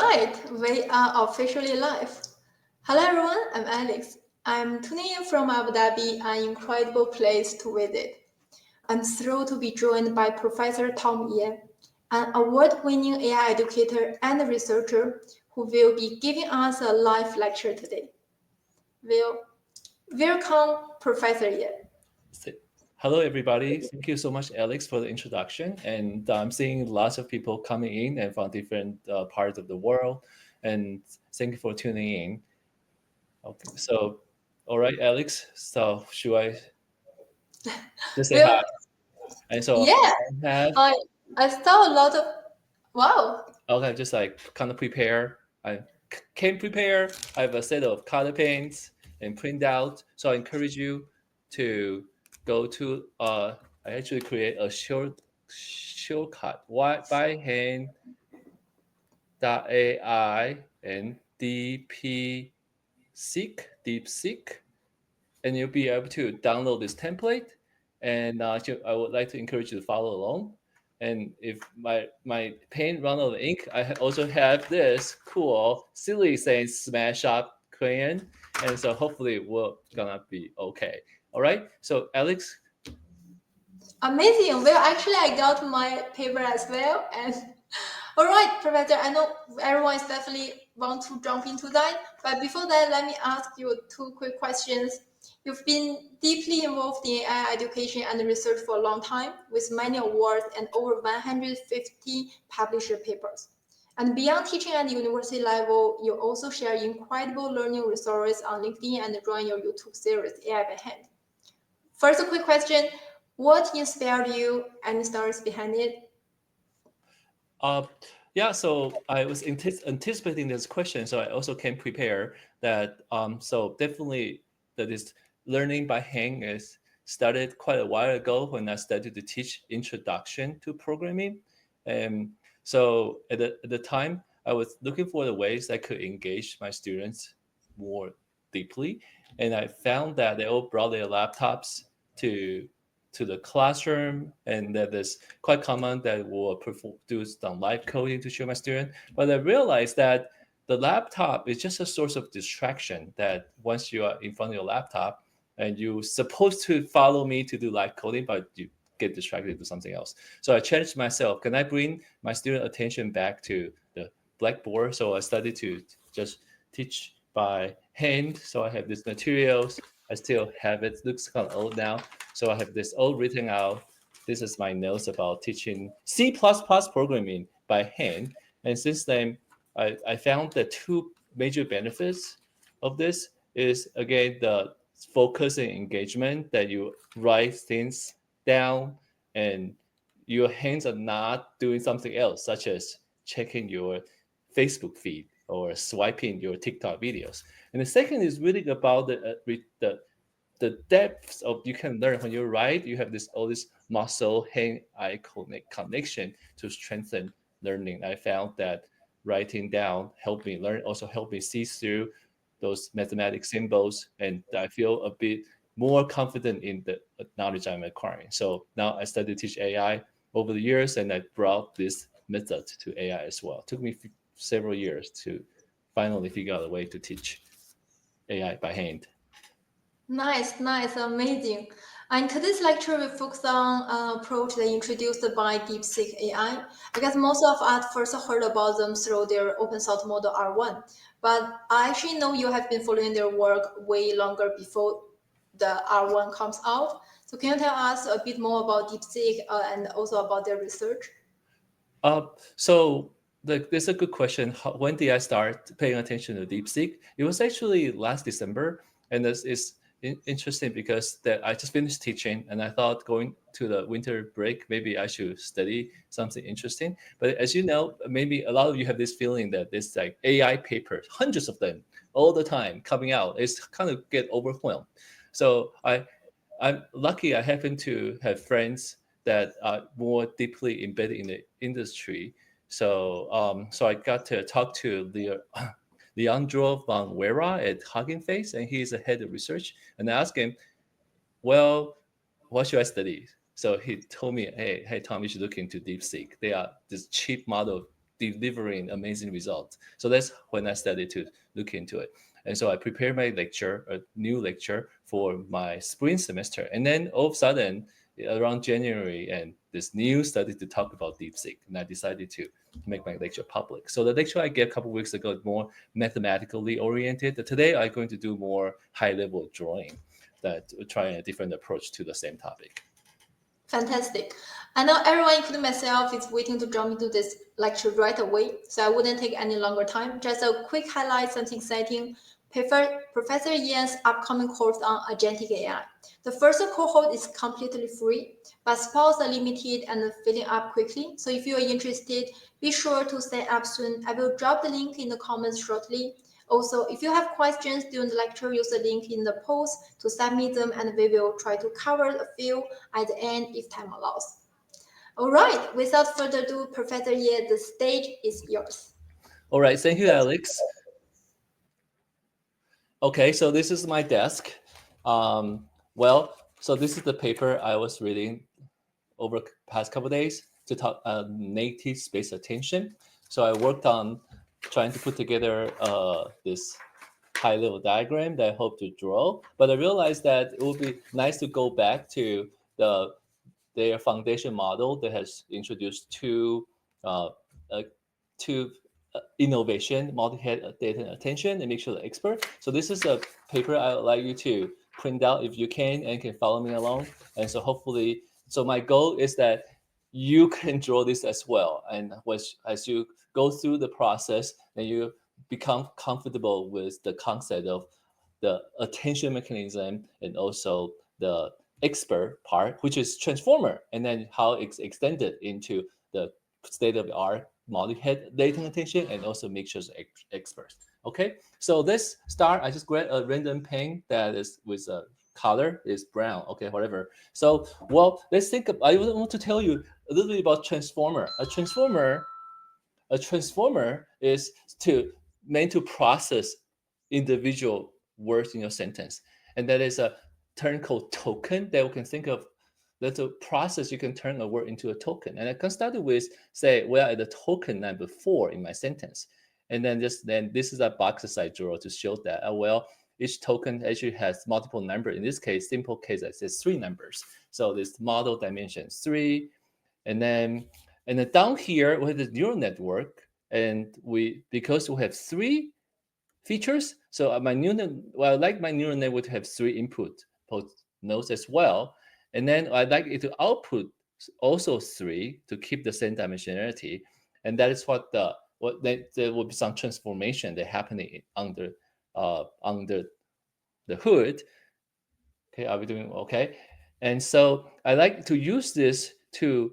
right, we are officially live. Hello everyone, I'm Alex. I'm tuning in from Abu Dhabi, an incredible place to visit. I'm thrilled to be joined by Professor Tom Ye, an award-winning AI educator and researcher who will be giving us a live lecture today. Welcome, Professor Ye. Hello, everybody. Thank you so much, Alex, for the introduction. And I'm seeing lots of people coming in and from different parts of the world. And thank you for tuning in. Okay, so, all right, Alex. So, should I just say Well, hi? And so yeah, I have, I saw a lot of, wow. okay, just like kind of prepare. I came prepared. I have a set of color paints and print out. So I encourage you to go to, I actually create a shortcut by hand .ai and DeepSeek, and you'll be able to download this template. And I would like to encourage you to follow along. And if my pen run out of ink, I also have this cool, silly saying "Smash Up" crayon, and so hopefully we're gonna be okay. All right. So Alex, Amazing. Well, actually, I got my paper as well. And all right, Professor, I know everyone is definitely want to jump into that. But before that, let me ask you two quick questions. You've been deeply involved in AI education and research for a long time, with many awards and over 150 published papers. And beyond teaching at the university level, you also share incredible learning resources on LinkedIn and join your YouTube series, AI by Hand. First, a quick question. What inspired you and the stories behind it? uh, yeah. So I was anticipating this question, so I also came prepared that. So definitely that is learning by hand is started quite a while ago when I started to teach introduction to programming, and so at the time I was looking for the ways I could engage my students more deeply, and I found that they all brought their laptops to the classroom, and that is quite common that will do some live coding to show my student. But I realized that the laptop is just a source of distraction. That once you are in front of your laptop and you're supposed to follow me to do live coding, but you get distracted to something else. So I challenged myself: can I bring my student attention back to the blackboard? So I started to just teach by hand. So I have these materials. I still have it. Looks kind of old now. So I have this all written out. This is my notes about teaching C++ programming by hand. And since then, I found the two major benefits of this is, again, the focus and engagement, that you write things down and your hands are not doing something else, such as checking your Facebook feed or swiping your TikTok videos. And the second is really about the depths of you can learn when you write. You have this all this muscle hand eye connection to strengthen learning. I found that writing down helped me learn, also helped me see through those mathematic symbols, and I feel a bit more confident in the knowledge I'm acquiring. So now I started to teach AI over the years, and I brought this method to AI as well. It took me several years to finally figure out a way to teach AI by hand. Nice, amazing. And today's lecture will focus on an approach that introduced by DeepSeek AI. I guess most of us first heard about them through their open source model R1, but I actually know you have been following their work way longer before the R1 comes out. So can you tell us a bit more about DeepSeek and also about their research? So that's a good question. When did I start paying attention to DeepSeek? It was actually last December, and this is interesting because that I just finished teaching, and I thought going to the winter break, maybe I should study something interesting. But as you know, maybe a lot of you have this feeling that there's like AI papers, hundreds of them all the time coming out. It's kind of get overwhelmed. So I'm lucky I happen to have friends that are more deeply embedded in the industry. So I got to talk to Leandro van Vera at Hugging Face, and he's a head of research. And I asked him, well, what should I study? So he told me, hey, Tom, you should look into DeepSeek. They are this cheap model delivering amazing results. So that's when I started to look into it. And so I prepared my lecture, a new lecture for my spring semester. And then all of a sudden, around January, and this news started to talk about DeepSeek, and I decided to make my lecture public. So the lecture I gave a couple of weeks ago is more mathematically oriented. Today I'm going to do more high-level drawing, that trying a different approach to the same topic. Fantastic. I know everyone, including myself, is waiting to jump into this lecture right away, so I wouldn't take any longer time. Just a quick highlight, something exciting. Professor Yan's upcoming course on agentic AI. The first cohort is completely free, but spots are limited and filling up quickly. So if you are interested, be sure to sign up soon. I will drop the link in the comments shortly. Also, if you have questions during the lecture, use the link in the post to submit them, and we will try to cover a few at the end if time allows. All right, without further ado, Professor Ye, the stage is yours. All right, thank you, Alex. Okay, so this is my desk. So this is the paper I was reading over the past couple of days to talk native space attention. So I worked on trying to put together this high-level diagram that I hope to draw. But I realized that it would be nice to go back to their foundation model that has introduced two innovation, multi-head data attention, and make sure the expert. So this is a paper I would like you to print out if you can, and can follow me along. And so hopefully, so my goal is that you can draw this as well. And as you go through the process, and you become comfortable with the concept of the attention mechanism, and also the expert part, which is transformer, and then how it's extended into the state of the art multi-head latent attention, and also mixtures experts. Okay, so let's start. I just grabbed a random pen that is with a color is brown. Okay, whatever. So, well, let's think. I want to tell you a little bit about transformer. A transformer is meant to process individual words in your sentence, and that is a term called token that we can think of. That's a process you can turn a word into a token. And I can start with, say, well, at the token number 4 in my sentence. And then this is a box I draw to show that, well, each token actually has multiple numbers. In this case, simple case, I says 3 numbers. So this model dimension 3. And then down here, we have the neural network. And because we have 3 features, so my I like my neural network to have 3 input nodes as well. And then I'd like it to output also 3 to keep the same dimensionality. And that is there will be some transformation that happening under the hood. Okay, are we doing okay? And so I like to use this to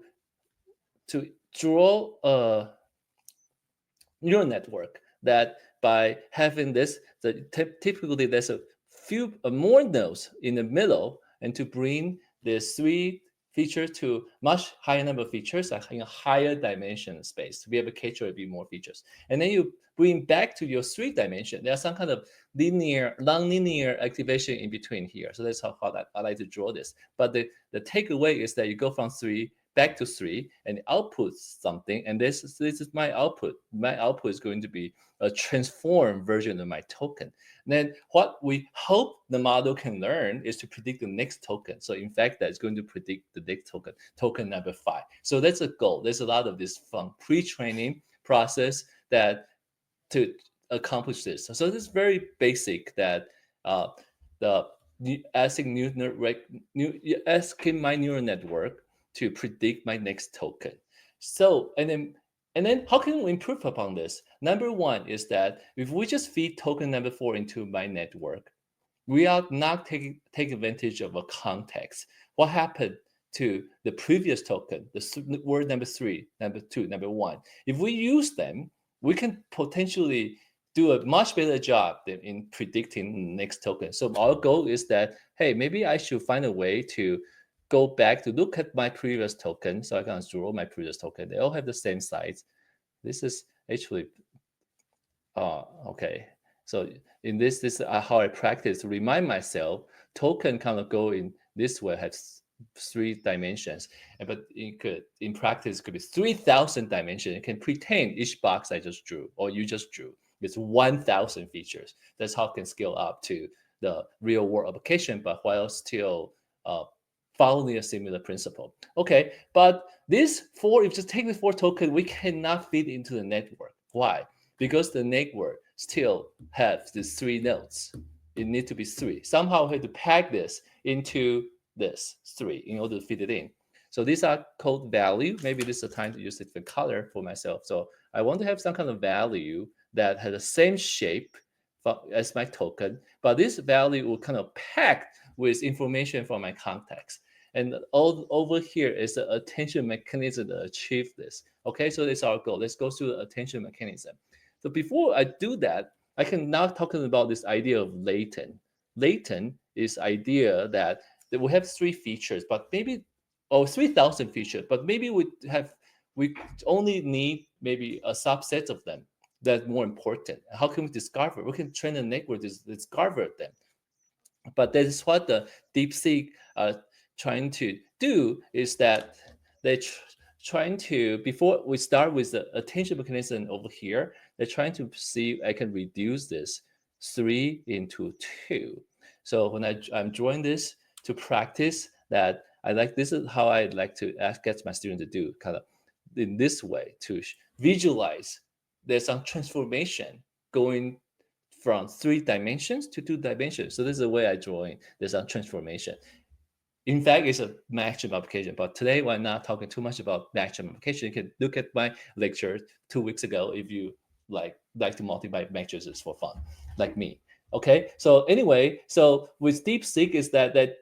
draw a neural network that by having this, typically there's a few more nodes in the middle, and to bring the 3 features to much higher number of features, like in a higher dimension space, to be able to capture a bit more features. And then you bring back to your 3 dimension. There's some kind of non-linear activation in between here. So that's how I like to draw this. But the takeaway is that you go from 3 back to 3 and output something, and this is my output. My output is going to be a transformed version of my token. And then what we hope the model can learn is to predict the next token. So in fact, that's going to predict the next token number 5. So that's a goal. There's a lot of this fun pre-training process that to accomplish this. So this is very basic, that asking my neural network to predict my next token. So, and then how can we improve upon this? Number 1 is that if we just feed token number 4 into my network, we are not taking advantage of a context. What happened to the previous token, the word number 3, number 2, number 1? If we use them, we can potentially do a much better job than in predicting the next token. So our goal is that, hey, maybe I should find a way to go back to look at my previous token. So I can draw my previous token. They all have the same size. This is actually, okay. So this is how I practice to remind myself, token kind of go in this way, has 3 dimensions, but in practice it could be 3,000 dimensions. You can pretend each box I just drew or you just drew with 1,000 features. That's how it can scale up to the real world application, but while still following a similar principle. Okay, but this four, if you just take the 4 token, we cannot fit into the network. Why? Because the network still has these 3 nodes. It needs to be 3. Somehow we have to pack this into this 3 in order to fit it in. So these are called value. Maybe this is a time to use a different color for myself. So I want to have some kind of value that has the same shape as my token, but this value will kind of pack with information from my context. And all over here is the attention mechanism to achieve this. Okay, so that's our goal. Let's go through the attention mechanism. So before I do that, I can now talking about this idea of latent. Latent is idea that we have 3 features, but maybe 3,000 features, but maybe we only need maybe a subset of them that's more important. How can we discover? We can train a network to discover them. But that is what the DeepSeek are trying to do, is that they're trying to, before we start with the attention mechanism over here, they're trying to see if I can reduce this 3 into 2. So when I'm drawing this to practice that, this is how I like to get my student to do, kind of in this way, to visualize there's some transformation going from 3 dimensions to 2 dimensions. So this is the way I draw in. There's a transformation. In fact, it's a matching application. But today we're not talking too much about matching application. You can look at my lecture 2 weeks ago if you like to multiply matrices for fun, like me. Okay. So anyway, so with DeepSeek is that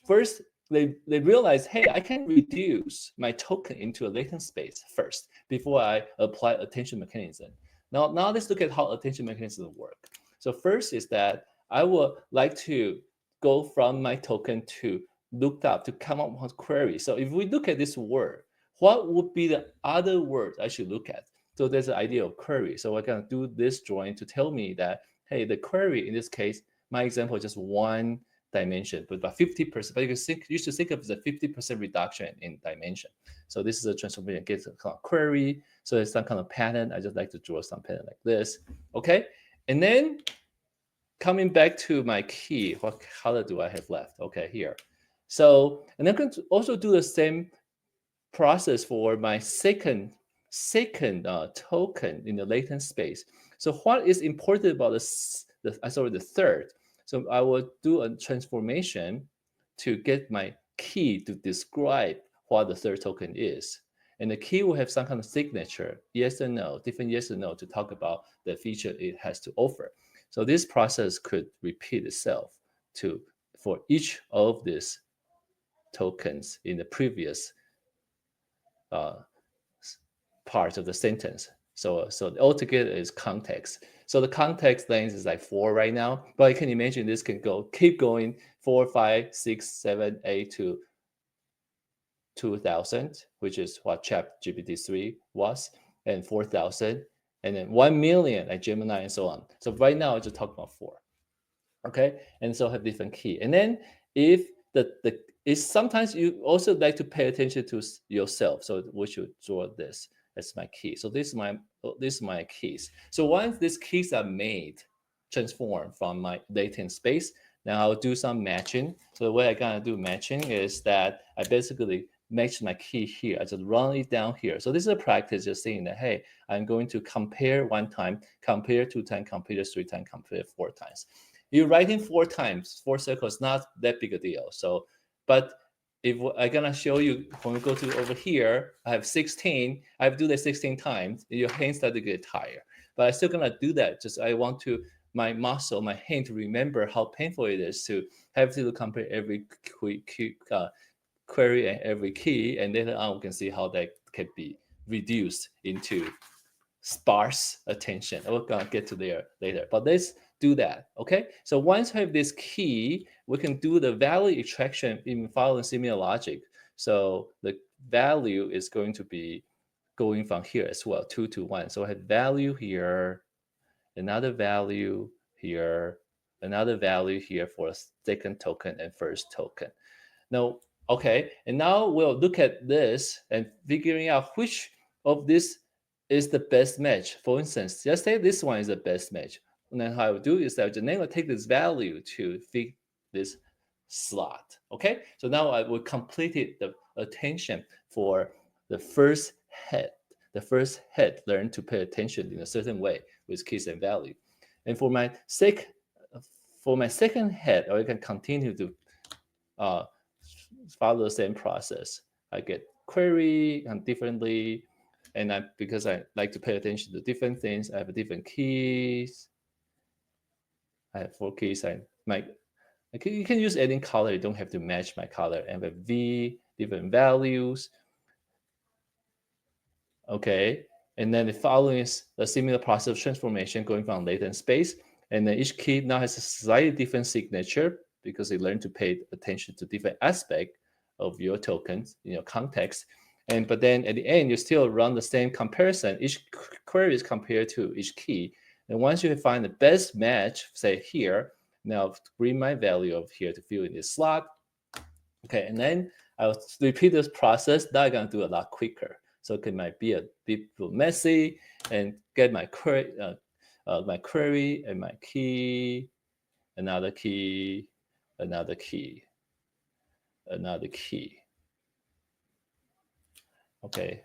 first they realize, hey, I can reduce my token into a latent space first before I apply attention mechanism. Now let's look at how attention mechanisms work. So first is that I would like to go from my token to look up to come up with a query. So if we look at this word, what would be the other words I should look at? So there's the idea of query. So we're going to do this drawing to tell me that, hey, the query in this case, my example is just 1 dimension, but about 50%. But you should think of it as a 50% reduction in dimension. So this is a transformation against a kind of query. So it's some kind of pattern. I just like to draw some pattern like this. Okay. And then coming back to my key, what color do I have left? Okay, here. So, and I'm going to also do the same process for my second token in the latent space. So what is important about the third? So I will do a transformation to get my key to describe what the third token is. And the key will have some kind of signature, yes or no, different yes or no, to talk about the feature it has to offer. So this process could repeat itself for each of these tokens in the previous part of the sentence. So altogether is context. So the context length is like 4 right now, but you can imagine this can keep going 4, 5, 6, 7, 8 to 2,000, which is what ChatGPT-3 was, and 4,000, and then 1 million like Gemini and so on. So right now I just talk about 4. Okay, and so have different key. And then if is sometimes you also like to pay attention to yourself. So we should draw this as my key. So this is my keys. So once these keys are made, transformed from my latent space, now I'll do some matching. So the way I gotta do matching is that I basically match my key here. I just run it down here. So this is a practice, just saying that, hey, I'm going to compare 1 time, compare 2 times, compare 3 times, compare 4 times. You're writing 4 times, 4 circles, not that big a deal. So, but if I'm gonna show you when we go to over here, I have 16. I have to do that 16 times. Your hands start to get tired, but I'm still gonna do that. Just I want to my muscle, my hand to remember how painful it is to have to compare every query and every key, and later on we can see how that can be reduced into sparse attention. We're gonna get to there later, but let's do that. Okay, so once we have this key, we can do the value extraction in following similar logic. So the value is going to be going from here as well, 2 to 1. So I have value here, another value here, another value here for a second token and first token. Now Okay, and now we'll look at this and figuring out which of this is the best match. For instance, just say this one is the best match. And then how I would do is that then I will take this value to fit this slot. Okay, so now I will completed the attention for the first head. The first head learn to pay attention in a certain way with keys and value. And for my second head, I can continue to uh, follow the same process. I get query and differently, and because I like to pay attention to different things, I have different keys. I have 4 keys. You can use any color. You don't have to match my color. I have a V, different values. Okay, and then the following is a similar process of transformation going from latent space, and then each key now has a slightly different signature because they learn to pay attention to different aspect of your tokens in your context. And but then at the end, you still run the same comparison. Each query is compared to each key, and once you find the best match, say here, now bring my value of here to fill in this slot. Okay, and then I'll repeat this process. Now I'm gonna do a lot quicker. So it might be a bit messy and get my query and my key, another key, another key, another key. Okay,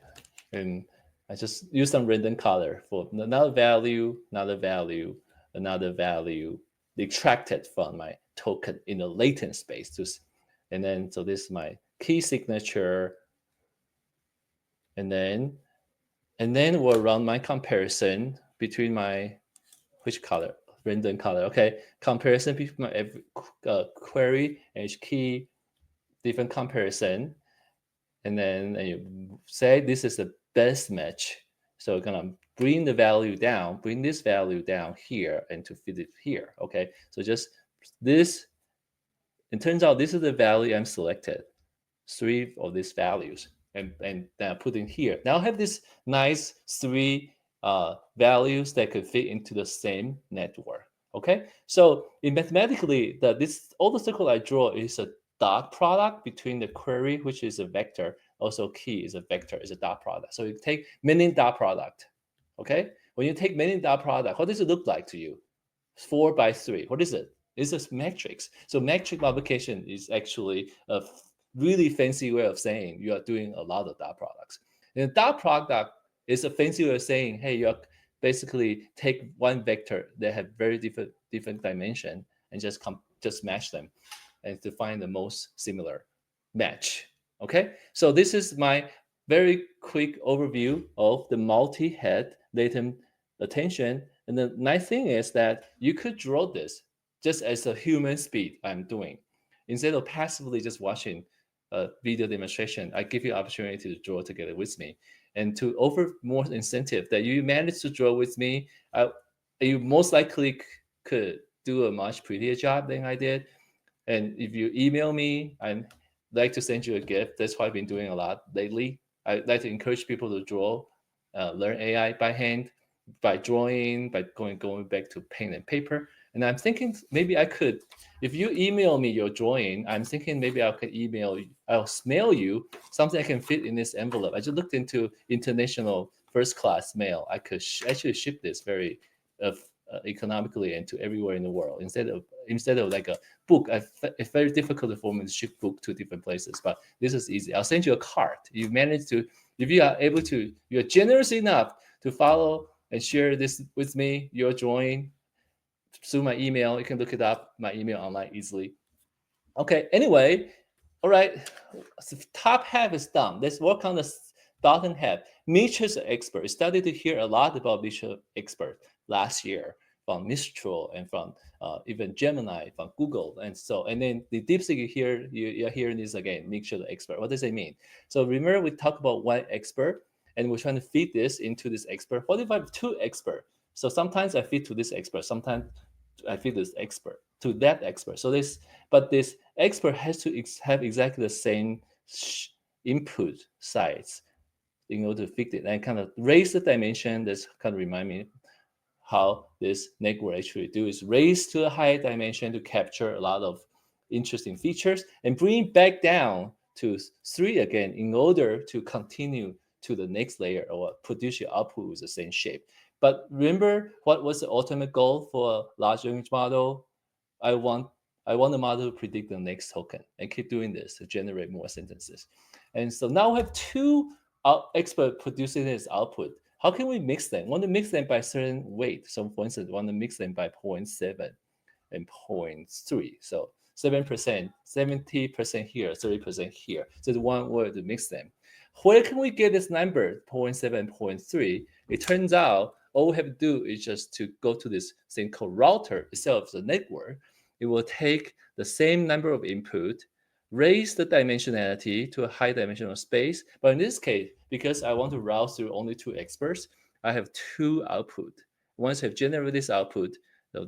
and I just use some random color for another value, another value, another value extracted from my token in the latent space. And then so this is my key signature, and then we'll run my comparison between my which color random color. Okay, comparison between my every query and each key, different comparison, and then you say this is the best match. So we're gonna bring the value down, bring this value down here, and to fit it here. Okay, so just this. It turns out this is the value I'm selected. 3 of these values, and then I put in here. Now I have this nice 3 values that could fit into the same network. Okay, so in mathematically, all the circle I draw is a dot product between the query, which is a vector, also key is a vector, is a dot product. So you take many dot product. Okay, when you take many dot product, what does it look like to you? 4 by 3. What is it? It's a matrix. So matrix multiplication is actually a really fancy way of saying you are doing a lot of dot products. And dot product is a fancy way of saying, hey, you basically take one vector that have very different dimension and just match them and to find the most similar match. Okay, so this is my very quick overview of the multi-head latent attention. And the nice thing is that you could draw this just as a human speed I'm doing. Instead of passively just watching a video demonstration, I give you opportunity to draw together with me. And to offer more incentive that you manage to draw with me, you most likely could do a much prettier job than I did. And if you email me, I'd like to send you a gift. That's what I've been doing a lot lately. I'd like to encourage people to draw, learn AI by hand, by drawing, by going back to pen and paper. And I'm thinking maybe I could, if you email me your drawing, I'm thinking maybe I'll mail you something I can fit in this envelope. I just looked into international first class mail. I could actually ship this very economically and to everywhere in the world instead of like a book. It's very difficult for me to ship book to different places, but this is easy. I'll send you a card. If you are able to, you're generous enough to follow and share this with me, your drawing, through my email. You can look it up, my email online easily. Okay, anyway, all right, so top half is done. Let's work on the bottom half. Mitchell's an expert. I started to hear a lot about Mitchell expert last year from Mistral and from even Gemini, from Google. And then the DeepSeek you're hearing this again, Mitchell the expert. What does it mean? So remember we talked about one expert and we're trying to feed this into this expert. What if I have 2 experts? So sometimes I feed to this expert, sometimes I feed this expert to that expert. So this expert has to have exactly the same input size in order to fit it and kind of raise the dimension. That's kind of remind me how this network actually do is raise to a higher dimension to capture a lot of interesting features and bring back down to 3 again in order to continue to the next layer or produce your output with the same shape. But remember, what was the ultimate goal for a large language model? I want the model to predict the next token and keep doing this to generate more sentences. And so now we have two expert producing this output. How can we mix them? Want to mix them by certain weight. So for instance, want to mix them by 0.7 and 0.3. So 7%, 70% here, 30% here. So the one word to mix them. Where can we get this number, 0.7, 0.3? It turns out all we have to do is just to go to this thing called router itself, the network. It will take the same number of input, raise the dimensionality to a high dimensional space. But in this case, because I want to route through only 2 experts, I have 2 output. Once I've generated this output,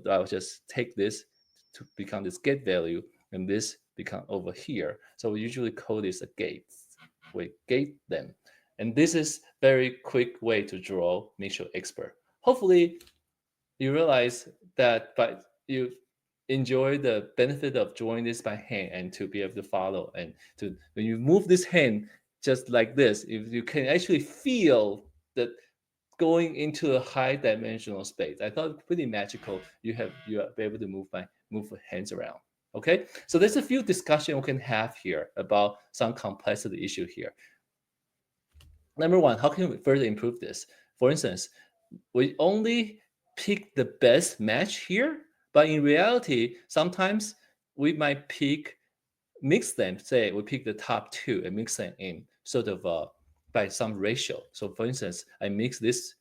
I'll just take this to become this get value, and this become over here. So we usually call this a gate. We gate them. And this is very quick way to draw mixture expert. Hopefully you realize that you enjoy the benefit of drawing this by hand and to be able to follow, and to when you move this hand just like this, if you can actually feel that going into a high dimensional space. I thought it pretty magical. You are able to move hands around. Okay, so there's a few discussion we can have here about some complexity issue here. Number one, how can we further improve this? For instance, we only pick the best match here, but in reality, sometimes we might mix them. Say we pick the top 2 and mix them in sort of by some ratio. So for instance, I mix this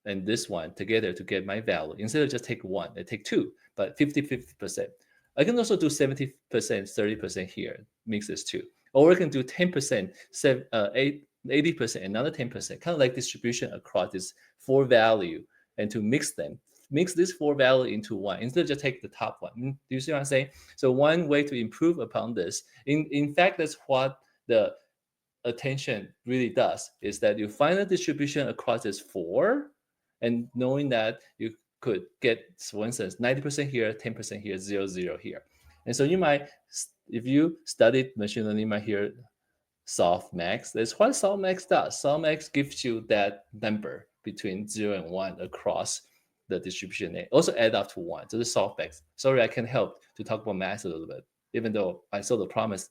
and this one together to get my value. Instead of just take 1, I take 2, but 50-50%. I can also do 70%, 30% here, mix this 2. Or I can do 10%, 80%, another 10%, kind of like distribution across this 4 value, and to mix them. Mix this 4 value into 1 instead of just take the top one. Do you see what I'm saying? So one way to improve upon this, in fact, that's what the attention really does, is that you find a distribution across this 4, and knowing that you could get, for instance, 90% here, 10% here, 0 here. And so you might, if you studied machine learning, you might hear softmax. That's what softmax does. Softmax gives you that number between 0 and 1 across the distribution. It also add up to 1. So the softmax. Sorry, I can help to talk about math a little bit, even though I sort of promised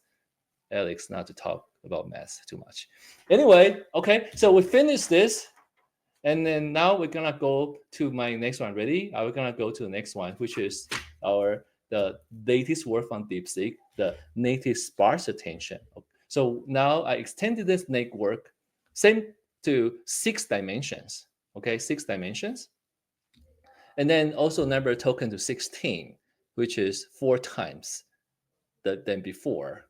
Alex not to talk about math too much. Anyway, okay, so we finished this. And then now we're gonna go to my next one. Ready? We're gonna go to the next one, which is the latest work from DeepSeek, the native sparse attention. So now I extended this network, same to 6 dimensions. Okay, 6 dimensions. And then also number token to 16, which is 4 times than before.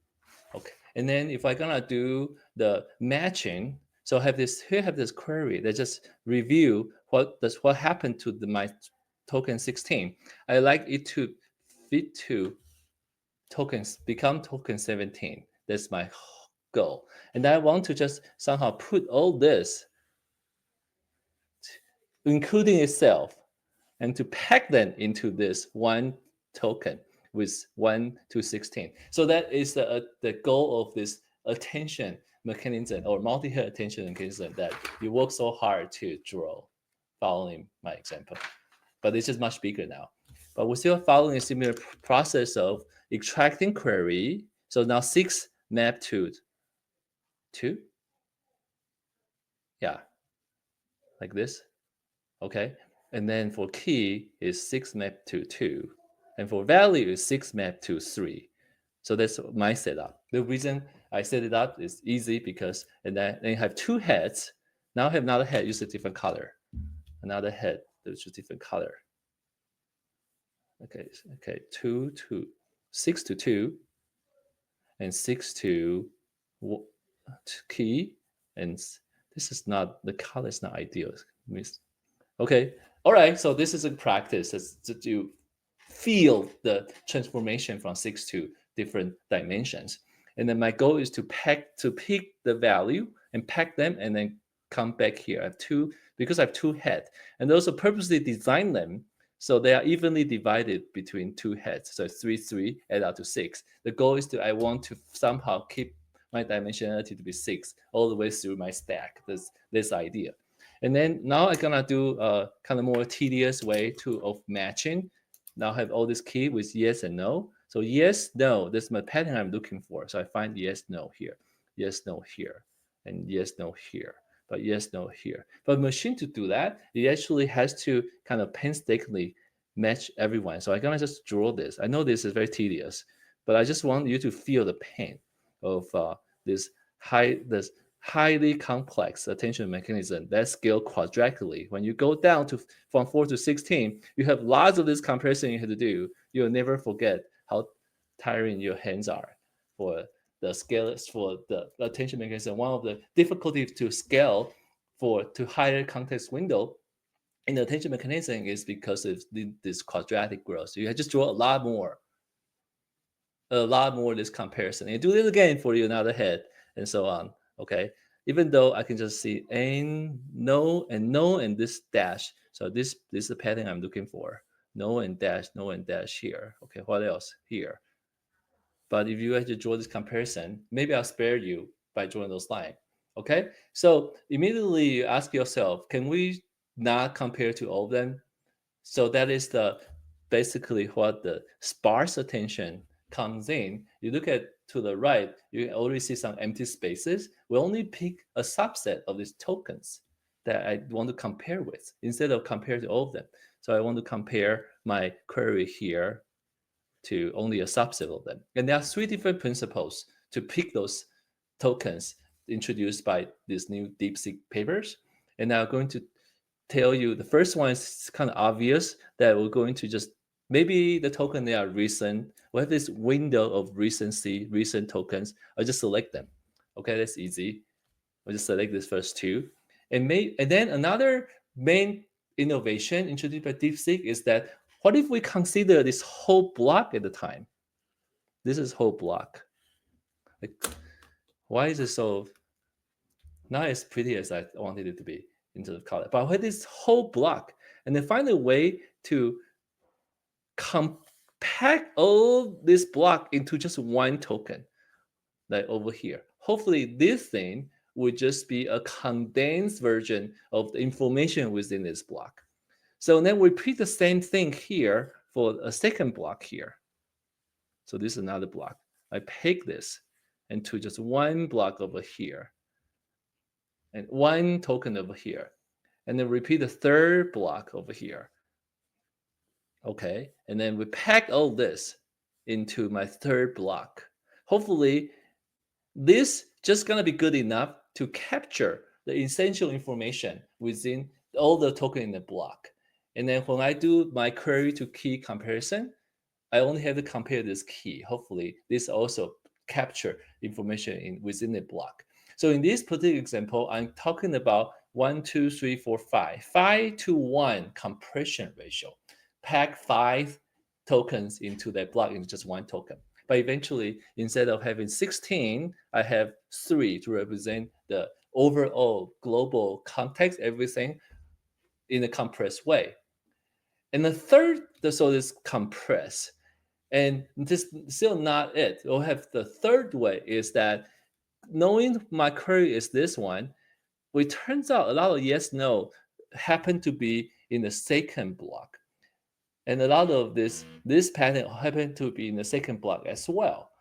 Okay, and then if I'm gonna do the matching, so I have this query that just review what happened to my token 16. I like it to fit to tokens, become token 17. That's my goal. And I want to just somehow put all this, including itself, and to pack them into this one token with 1 to 16. So that is the goal of this attention mechanism, or multi-head attention mechanism, that you work so hard to draw, following my example. But it's just much bigger now. But we're still following a similar process of extracting query. So now 6 map to 2. Yeah, like this. Okay. And then for key is 6 map to 2. And for value is 6 map to 3. So that's my setup. The reason I set it up is easy because, and then you have 2 heads. Now I have another head, use a different color. Another head, there's a different color. Okay, 6 to 2, and 6 to key, and this is not, the color is not ideal. Okay, all right, so this is a practice to feel the transformation from 6 to different dimensions. And then my goal is to pick the value and pack them and then come back here. I have 2, because I have 2 heads, and also purposely design them so they are evenly divided between 2 heads. So 3, 3, add up to 6. The goal is I want to somehow keep my dimensionality to be 6 all the way through my stack, this idea. And then now I'm gonna do a kind of more tedious way of matching. Now I have all this key with yes and no. So yes, no, this is my pattern I'm looking for. So I find yes, no here, yes, no here, and yes, no here, but yes, no here. But machine to do that, it actually has to kind of painstakingly match everyone. So I'm gonna just draw this. I know this is very tedious, but I just want you to feel the pain of this highly complex attention mechanism that scale quadratically. When you go down to from 4 to 16, you have lots of this comparison you have to do. You'll never forget how tiring your hands are for the scale for the attention mechanism. One of the difficulties to scale to higher context window in the attention mechanism is because of this quadratic growth. So you just draw a lot more this comparison. And do this again for you another head and so on. Okay. Even though I can just see no and this dash. So this is the pattern I'm looking for. No and dash here. Okay, what else? Here. But if you have to draw this comparison, maybe I'll spare you by drawing those lines. Okay. So immediately you ask yourself, can we not compare to all of them? So that is basically what the sparse attention comes in. You look at to the right, you already see some empty spaces. We only pick a subset of these tokens that I want to compare with instead of compare to all of them. So I want to compare my query here to only a subset of them. And there are 3 different principles to pick those tokens introduced by these new DeepSeek papers. And I'm going to tell you the first one is kind of obvious that we're going to just maybe the token they are recent. We have this window of recency, recent tokens. I'll just select them. Okay, that's easy. I'll just select this first 2. And then another main innovation introduced by DeepSeek is that what if we consider this whole block at the time? This is whole block. Like, why is it so not as pretty as I wanted it to be into the color? But with this whole block, and then find a way to compact all this block into just one token, like over here. Hopefully, this thing would just be a condensed version of the information within this block. So then we repeat the same thing here for a second block here. So this is another block. I pick this into just one block over here and one token over here. And then repeat the third block over here. Okay, and then we pack all this into my third block. Hopefully, this just gonna be good enough to capture the essential information within all the token in the block. And then when I do my query to key comparison, I only have to compare this key. Hopefully, this also capture information within the block. So in this particular example, I'm talking about 1, 2, 3, 4, 5. 5 to 1 compression ratio. Pack 5 tokens into that block into just one token. But eventually, instead of having 16, I have 3 to represent the overall global context, everything in a compressed way. And the third, so this compress. And this is still not it. We'll have the third way is that knowing my query is this one, it turns out a lot of yes, no happen to be in the second block. And a lot of this pattern happen to be in the second block as well.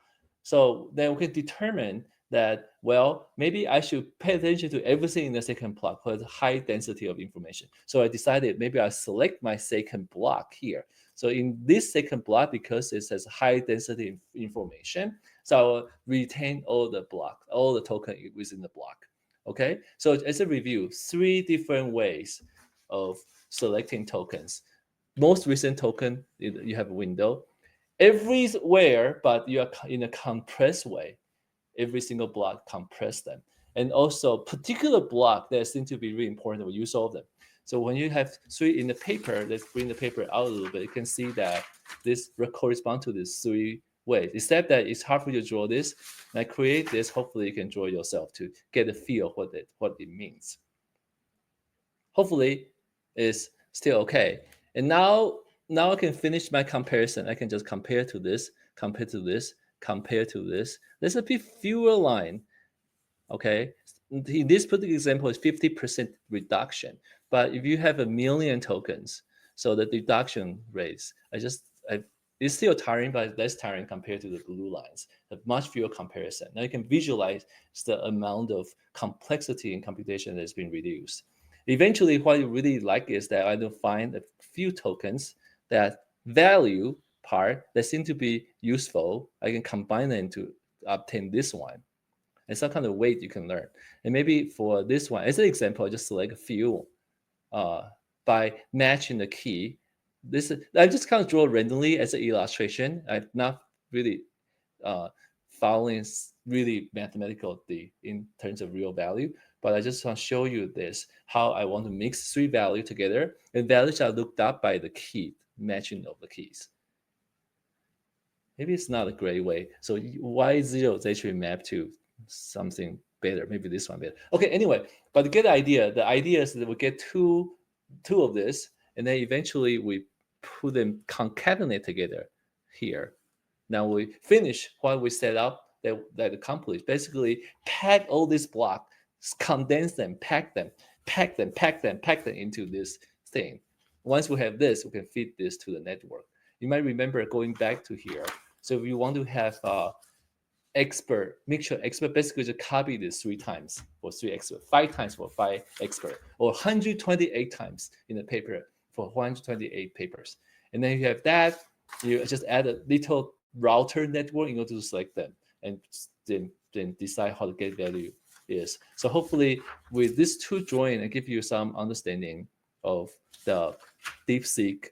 So then we can determine that, well, maybe I should pay attention to everything in the second block for the high density of information. So I decided maybe I select my second block here. So in this second block, because it has high density information, so I will retain all the token within the block. Okay, so as a review, 3 different ways of selecting tokens. Most recent token, you have a window. Everywhere, but you are in a compressed way. Every single block compress them. And also particular block that seem to be really important, we use all of them. So when you have 3 in the paper, let's bring the paper out a little bit. You can see that this corresponds to these 3 ways, except that it's hard for you to draw this. And I create this, hopefully you can draw yourself to get a feel of what it means. Hopefully it's still okay. And now I can finish my comparison. I can just compare to this, compared to this, there's a bit fewer line. Okay, in this particular example is 50% reduction. But if you have 1,000,000 tokens, so the deduction rates, it's still tiring, but less tiring compared to the blue lines. A much fewer comparison. Now you can visualize the amount of complexity in computation that's been reduced. Eventually, what you really like is that I will find a few tokens that value part that seem to be useful. I can combine them to obtain this one, and some kind of weight you can learn. And maybe for this one, as an example, I just select a few by matching the key. I just kind of draw randomly as an illustration. I'm not really following really mathematical in terms of real value, but I just want to show you this, how I want to mix three values together, and values are looked up by the key, matching of the keys. Maybe it's not a great way. So Y0 is actually mapped to something better. Maybe this one better. Okay, anyway, but to get the idea is that we get two of this, and then eventually we put them concatenate together here. Now we finish what we set up that accomplished. Basically, pack all these blocks, condense them, pack them into this thing. Once we have this, we can feed this to the network. You might remember going back to here. So if you want to have expert, mixture expert, basically just copy this 3 times for 3 expert, 5 times for 5 expert, or 128 times in the paper for 128 papers. And then you have that, you just add a little router network in order to select them, and then decide how the get value is. So hopefully with these 2 drawing, I give you some understanding of the DeepSeek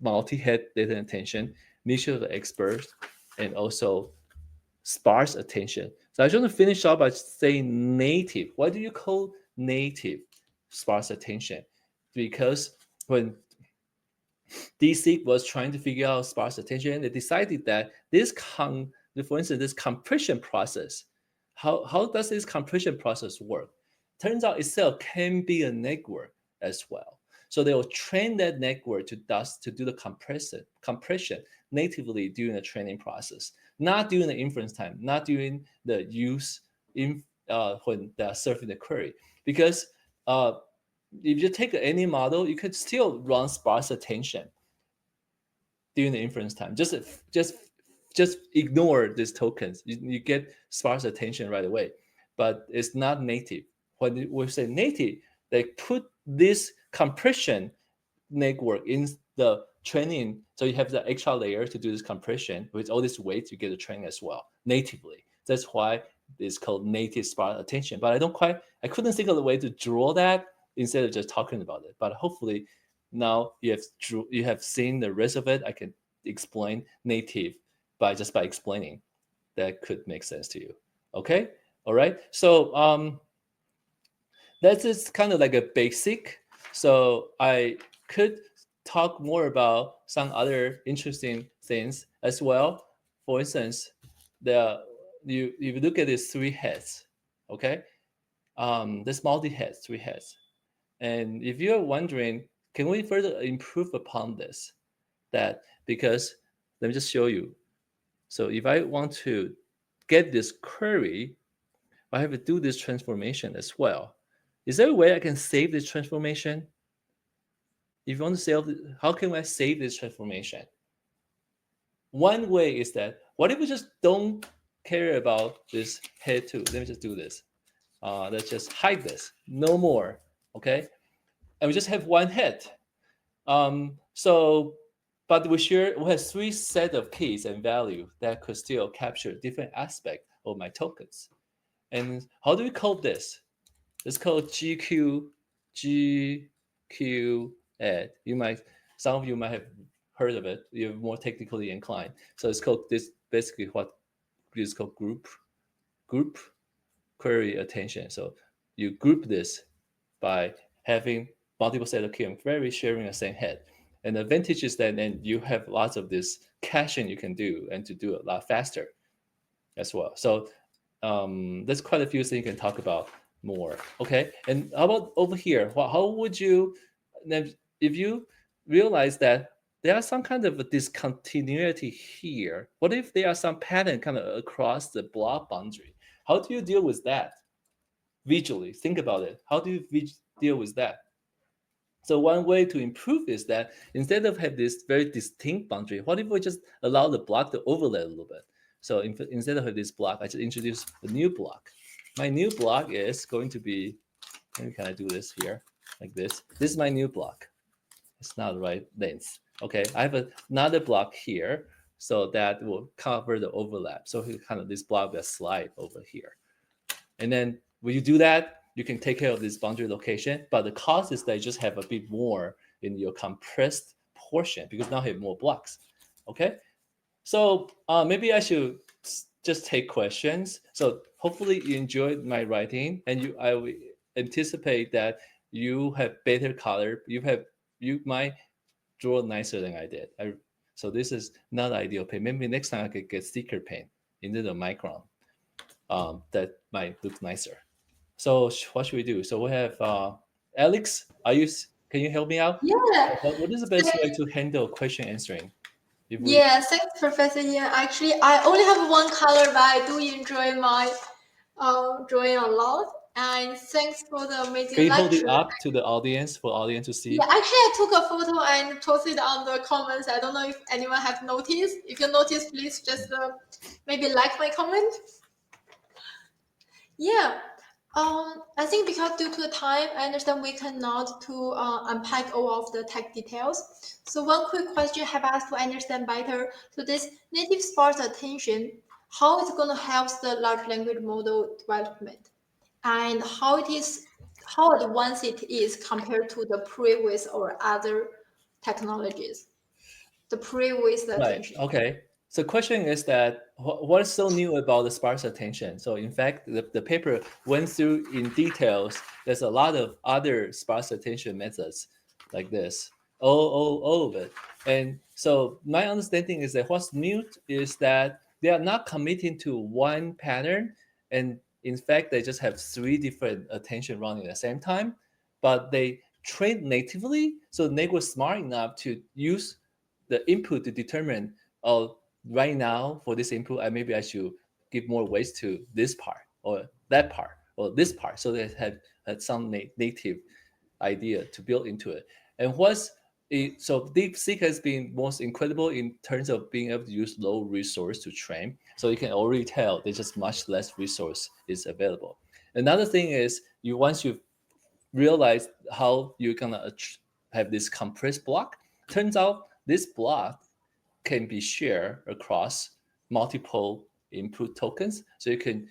multi-head data attention, mixture of the experts, and also sparse attention. So I just want to finish up by saying native. Why do you call native sparse attention? Because when DeepSeek was trying to figure out sparse attention, they decided that for instance, this compression process, how does this compression process work? Turns out itself can be a network as well. So they will train that network to do the compression natively during the training process, not during the inference time, not during the use when they are serving the query. Because if you take any model, you could still run sparse attention during the inference time. Just ignore these tokens. You get sparse attention right away, but it's not native. When we say native, they put this compression network in the training, so you have the extra layer to do this compression with all this weight. You get the training as well natively. That's why it's called native sparse attention. But I couldn't think of a way to draw that instead of just talking about it. But hopefully now you have seen the rest of it. I can explain native by explaining. That could make sense to you. Okay, all right. So that's just kind of like a basic. So I could talk more about some other interesting things as well. For instance, if you look at these 3 heads, okay, this multi-heads, 3 heads, and if you're wondering, can we further improve upon this? Because let me just show you. So if I want to get this query, I have to do this transformation as well. Is there a way I can save this transformation? If you want to save, how can I save this transformation? One way is that, what if we just don't care about this head 2? Let me just do this. Let's just hide this. No more. Okay? And we just have 1 head. But we have 3 sets of keys and value that could still capture different aspects of my tokens. And how do we code this? It's called GQ add. Some of you might have heard of it. You're more technically inclined. So it's called this. Basically, what is called group query attention. So you group this by having multiple set of key and query sharing the same head. And the advantage is that then you have lots of this caching you can do, and to do it a lot faster as well. So there's quite a few things you can talk about more. Okay, and how about over here? How would you, if you realize that there are some kind of a discontinuity here. What if there are some pattern kind of across the block boundary? How do you deal with that visually? Think about it. How do you deal with that? So one way to improve is that instead of have this very distinct boundary, what if we just allow the block to overlap a little bit? So instead of this block, I just introduce a new block. My new block is going to be, maybe can I do this here, like this? This is my new block. It's not the right length. Okay, I have another block here, so that will cover the overlap. So kind of this block will slide over here. And then when you do that, you can take care of this boundary location, but the cost is that you just have a bit more in your compressed portion because now you have more blocks. Okay, so maybe I should just take questions. So hopefully you enjoyed my writing, and I will anticipate that you have better color. You might draw nicer than I did. So this is not ideal paint. Maybe next time I could get sticker paint into the micron. That might look nicer. So what should we do? So we have Alex. Can you help me out? Yeah. What is the best way to handle question answering? Yeah, thanks, Professor Ian. Actually, I only have one color, but I do enjoy my drawing a lot. And thanks for the amazing Can you hold it lecture. up to the audience for audience to see? Yeah, actually, I took a photo and posted on the comments. I don't know if anyone have noticed. If you notice, please just maybe like my comment. Yeah. I think because due to the time, I understand we cannot to unpack all of the tech details. So one quick question have us to understand better. So this native sparse attention, how it's going to help the large language model development, and how advanced it is compared to the previous or other technologies. The previous Right. attention. Okay. So question is that what is so new about the sparse attention? So in fact, the paper went through in details. There's a lot of other sparse attention methods like this, all of it. And so my understanding is that what's new is that they are not committing to one pattern. And in fact, they just have three different attention running at the same time, but they train natively. So they were smart enough to use the input to determine, oh, right now for this input, maybe I should give more weights to this part or that part or this part. So they had some native idea to build into it. And so DeepSeek has been most incredible in terms of being able to use low resource to train. So you can already tell there's just much less resource is available. Another thing is once you realize how you're gonna have this compressed block, turns out this block can be shared across multiple input tokens. So you can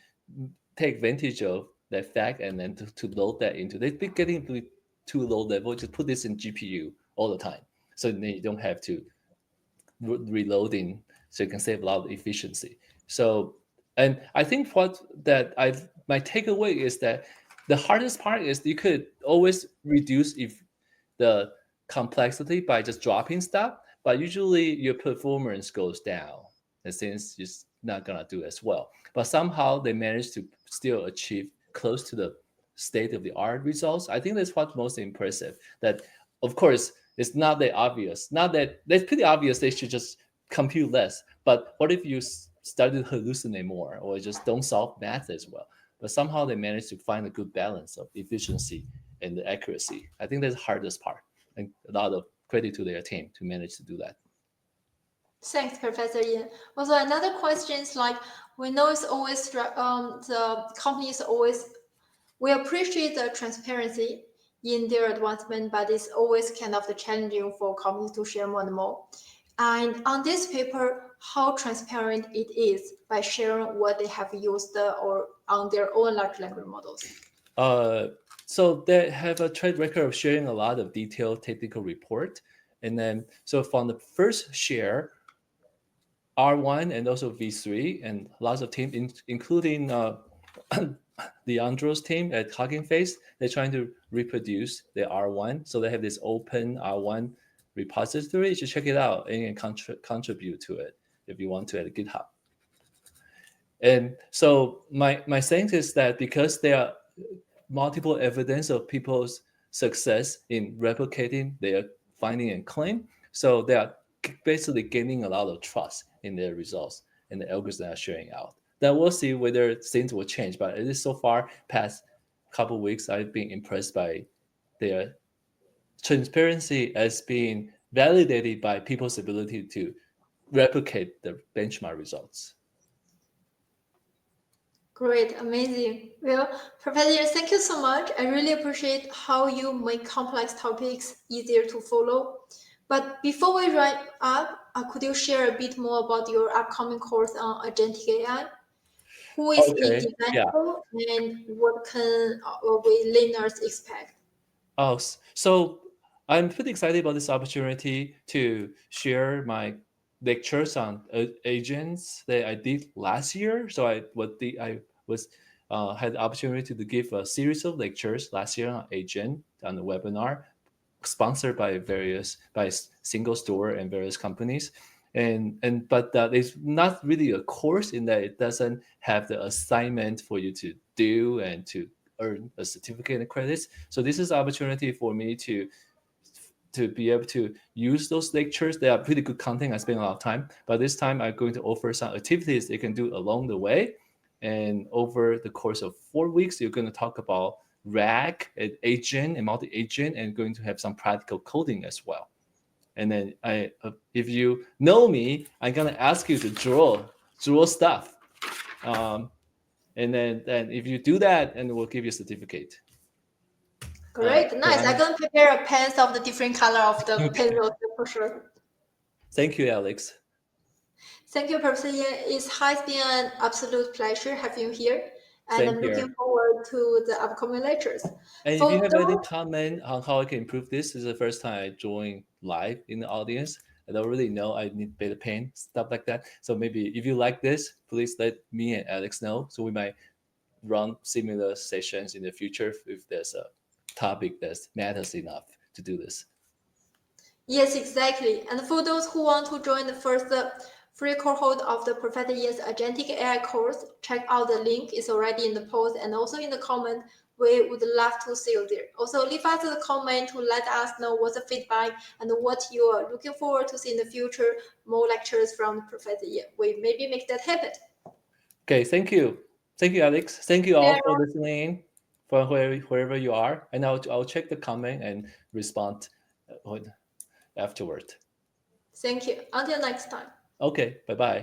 take advantage of that fact and then to load that into. They've been getting too low level. Just put this in GPU all the time, so then you don't have to reloading. So you can save a lot of efficiency. So, and I think my takeaway is that the hardest part is you could always reduce if the complexity by just dropping stuff, but usually your performance goes down, and since it's not gonna do as well. But somehow they managed to still achieve close to the state of the art results. I think that's what's most impressive. That of course it's not that obvious. Not that that's pretty obvious. They should just compute less. But what if you started to hallucinate more, or just don't solve math as well? But somehow they managed to find a good balance of efficiency and the accuracy. I think that's the hardest part, and a lot of credit to their team to manage to do that. Thanks, Professor Ian. Also, another question is like, we know it's always the companies always, we appreciate the transparency in their advancement, but it's always kind of the challenging for companies to share more and more. And on this paper, how transparent it is by sharing what they have used or on their own large language models. So they have a track record of sharing a lot of detailed technical report. And then, so from the first share, R1 and also V3 and lots of teams, including the Andros team at Hugging Face, they're trying to reproduce the R1. So they have this open R1 repository. You should check it out and contribute to it if you want to at GitHub. And so my sense is that because there are multiple evidence of people's success in replicating their finding and claim, so there are basically gaining a lot of trust in their results and the algorithms that are sharing out. Then we'll see whether things will change. But at least so far, past couple weeks, I've been impressed by their transparency as being validated by people's ability to replicate the benchmark results. Great, amazing. Well, Professor, thank you so much. I really appreciate how you make complex topics easier to follow. But before we wrap up, could you share a bit more about your upcoming course on agentic AI? Who is it Okay, designed yeah. for, and what can we learners expect? Oh, so I'm pretty excited about this opportunity to share my lectures on agents that I did last year. So I was had the opportunity to give a series of lectures last year on agent on the webinar, sponsored by single store and various companies. But it's not really a course in that it doesn't have the assignment for you to do and to earn a certificate and credits. So this is an opportunity for me to be able to use those lectures. They are pretty good content. I spend a lot of time, but this time I'm going to offer some activities they can do along the way. And over the course of 4 weeks, you're going to talk about RAG, and agent, and multi-agent, and going to have some practical coding as well. And then if you know me, I'm going to ask you to draw stuff. And then if you do that, and we'll give you a certificate. Great, nice. I'm going to prepare a pens of the different color of the pencils for sure. Thank you, Alex. Thank you, Professor Yan. It has been an absolute pleasure having you here, and Same I'm here. looking forward to the upcoming lectures. And For if you have those, any comment on how I can improve this is the first time I join live in the audience. I don't really know. I need better pain, stuff like that. So maybe if you like this, please let me and Alex know. So we might run similar sessions in the future if there's a topic that matters enough to do this. yes, exactly. And for those who want to join the first free cohort of the Professor Yan's Agentic AI course, check out the link. It's already in the post and also in the comment. We would love to see you there. Also, leave us a comment to let us know what's the feedback and what you are looking forward to see in the future. More lectures from Professor Yan. We maybe make that happen. Okay, thank you. Thank you, Alex. Thank you all Yeah. for listening from wherever you are. And I'll check the comment and respond afterward. Thank you. Until next time. Okay, bye-bye.